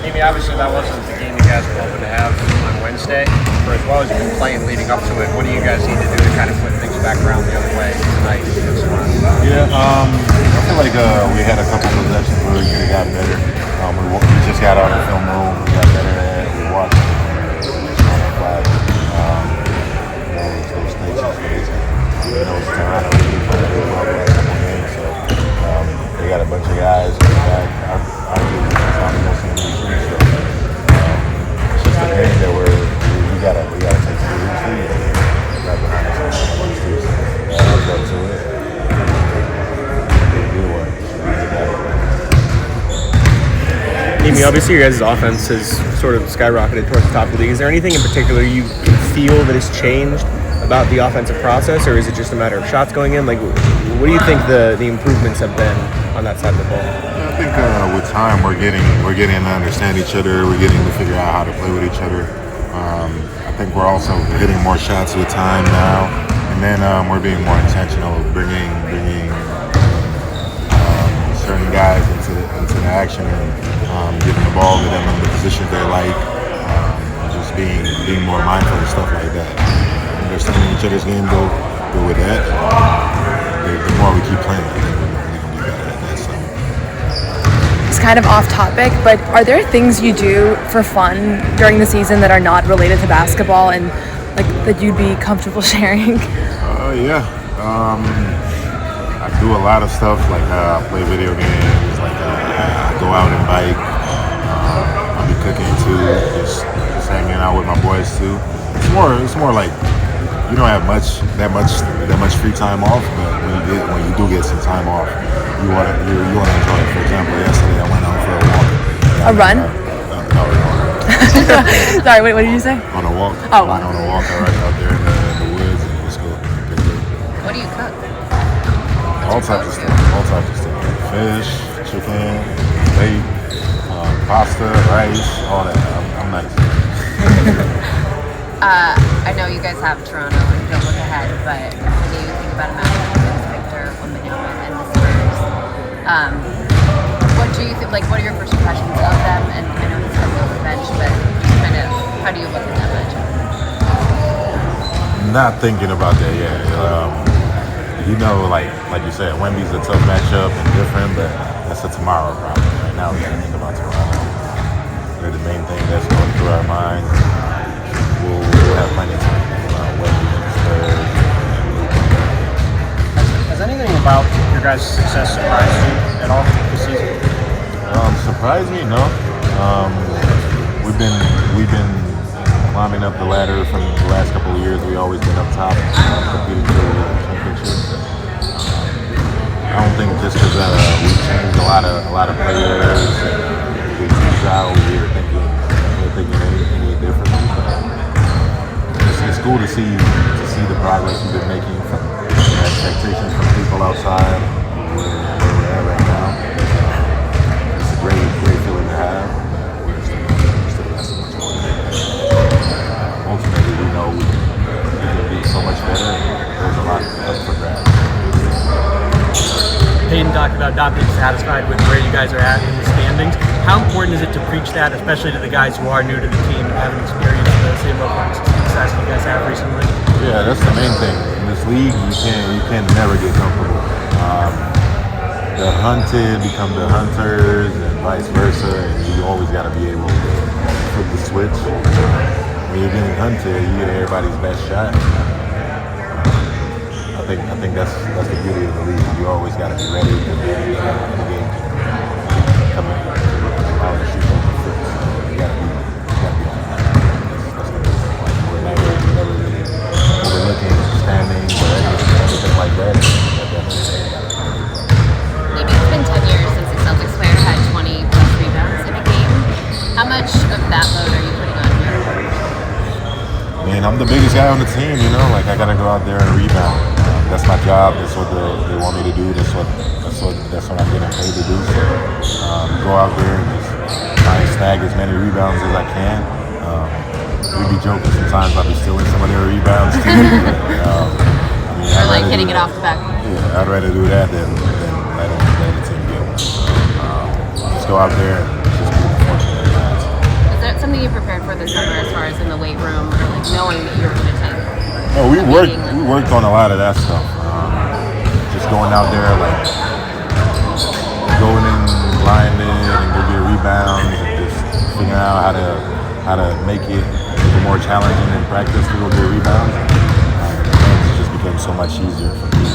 Amy, obviously that wasn't the game you guys were hoping to have on Wednesday, but as well as you've been playing leading up to it, what do you guys need to do to kind of flip things back around the other way tonight? Yeah, I feel like we had a couple of possessions where we could have gotten better. We just got out of the film room, we got better at it, we watched those stages where those Toronto really played really well the last couple games, so they got a bunch of guys in the back. I'm most in the team, so it's just a game that we gotta take seriously and right behind us on these two. Let's go to it. Good one. Neemias, obviously your guys' offense has sort of skyrocketed towards the top of the league. Is there anything in particular you can feel that has changed about the offensive process, or is it just a matter of shots going in? Like, what do you think the improvements have been on that side of the ball? I think with time we're getting to understand each other. We're getting to figure out how to play with each other. I think we're also hitting more shots with time now, and then we're being more intentional, bringing certain guys into the action and giving the ball to them in the positions they like. Just being more mindful of stuff like that. Understanding each other's game, go with that. The more we keep playing, I think we're going to be better at that. So. It's kind of off topic, but are there things you do for fun during the season that are not related to basketball and like that you'd be comfortable sharing? Yeah. I do a lot of stuff like I play video games, like I go out and bike. I'll be cooking too, just hanging out with my boys too. It's more like you don't have that much free time off, but when you do get some time off, you want to enjoy it. For example, yesterday I went out for a walk. A run? No. Sorry, wait, what did you say? On a walk. Oh. I went on a walk right out there in the woods, and it was cool. What do you cook? All types of stuff. Fish, chicken, steak, pasta, rice, all that. I'm nice. I know you guys have Toronto and don't look ahead, but when you think about a matchup against Victor Wembanyama and the Spurs, what do you think? Like, what are your first impressions of them? And I know he's coming off the bench, but kind of how do you look at that matchup? Not thinking about that yet. Like you said, Wemby's a tough matchup and different, but that's a tomorrow problem. Right now, we got to think about Toronto. They're the main thing that's going through our minds. We'll have plenty of time about Wemby and Spurs. Has anything about your guys' success surprised you at all this season? Surprised me? No. We've been climbing up the ladder from the last couple of years. We've always been up top, competing for the championship. I don't think just because we've changed a lot of players, we teams out, we're thinking any differently. It's cool to see the progress we've been making from the expectations from people outside where we're at right now. It's a great feeling to have. We're still got so much more to do. Ultimately, we know we can be so much better. There's a lot up for grabs. Peyton talked about not being satisfied with where you guys are at in the standings. How important is it to preach that, especially to the guys who are new to the team and haven't experienced the same level of success you guys have recently? Yeah, that's the main thing. In this league, you can never get comfortable. The hunted become the hunters and vice versa, and you always got to be able to flip the switch. When you're getting hunted, you get everybody's best shot. I think that's the beauty of the league. You always got to be ready to be in the game. Come in, out and shoot over the foot. You got to be on that. That's the best point. We're never really overlooking, standing, or anything like that. Maybe it's been 10 years since the Celtics player had 20 plus rebounds in a game. How much of that load are you putting on here? Man, I'm the biggest guy on the team, you know. Like I gotta go out there and rebound. That's my job. That's what they want me to do. That's what I'm getting paid to do. So go out there and just try and snag as many rebounds as I can. We be joking sometimes. I'll be stealing some of their rebounds too. Or like hitting it off the back. Yeah, I'd rather do that than let the team get one. So, just go out there and just be fortunate. this summer as far as in the weight room or like knowing that you're going to take? Oh, we worked on a lot of that stuff. Just going out there, like going in, blinded, and go get rebounds, and just figuring out how to make it a little more challenging in practice to go get rebounds. It's just became so much easier for me.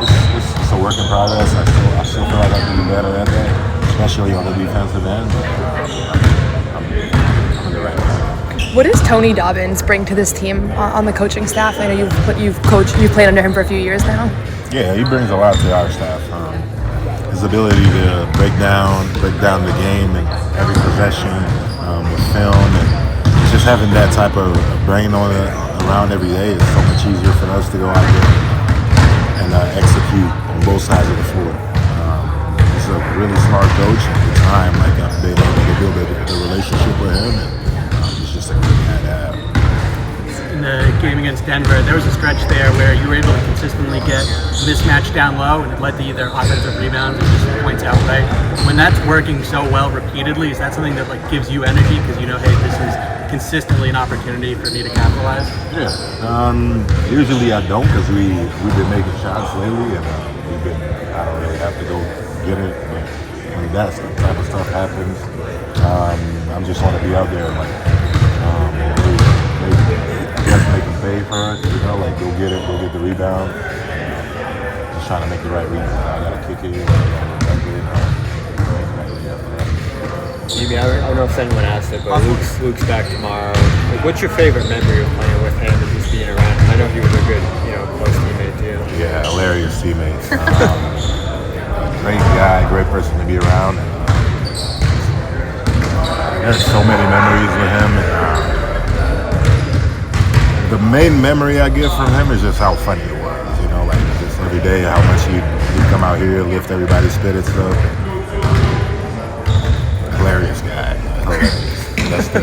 It's a work in progress. I still feel like I can do better at that, especially on the defensive end. But I'm in the right path. What does Tony Dobbins bring to this team on the coaching staff? I know you've played under him for a few years now. Yeah, he brings a lot to our staff. His ability to break down the game and every possession with film, and just having that type of brain on it around every day is so much easier for us to go out there and execute on both sides of the floor. He's a really smart coach, and at the time, like I've been able to build a relationship with him, and he's just a good guy to have. In the game against Denver, there was a stretch there where you were able to consistently get mismatched down low, and it led to either offensive rebounds or just points outright. When that's working so well repeatedly, is that something that like gives you energy because you know, hey, this is consistently an opportunity for me to capitalize? Yeah. Usually I don't, because we've been making shots lately, and I don't really have to go get it. But when that type of stuff happens, I'm just want to be out there and like make them pay for it. You know, like go get the rebound. Just trying to make the right read. I gotta kick it. Jimmy, I don't know if anyone asked it, but Luke's back tomorrow. Like, what's your favorite memory of playing with him and just being around him? I know he was a good, close teammate too. Yeah, hilarious teammates. Great guy, great person to be around. There's so many memories with him. The main memory I get from him is just how funny it was. You know, like just every day, how much he'd come out here, lift everybody's spirits up. Hilarious guy. Hilarious. That's the